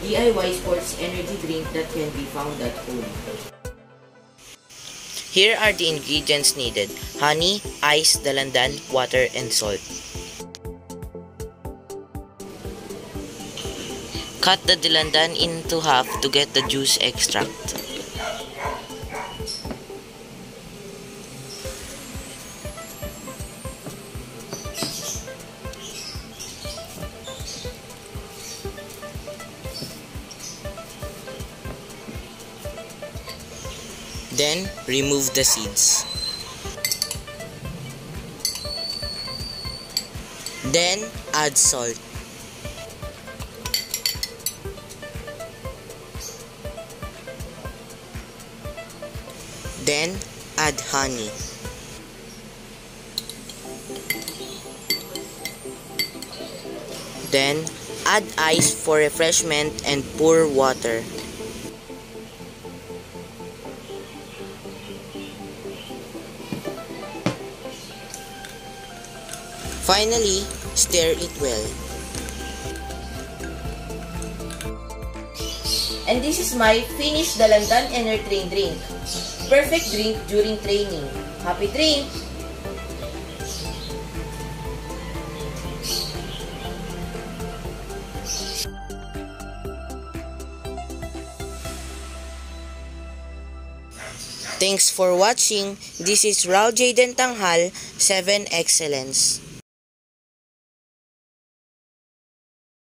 DIY sports energy drink that can be found at home. Here are the ingredients needed: honey, ice, dalandan, water, and salt. Cut the dalandan into half to get the juice extract. Then, remove the seeds. Then, add salt. Then, add honey. Then, add ice for refreshment and pour water. Finally, stir it well. And this is my finished Dalandan Enertrain drink. Perfect drink during training. Happy drink! Thanks for watching. This is Raul Jayden Tanghal, 7 Excellence.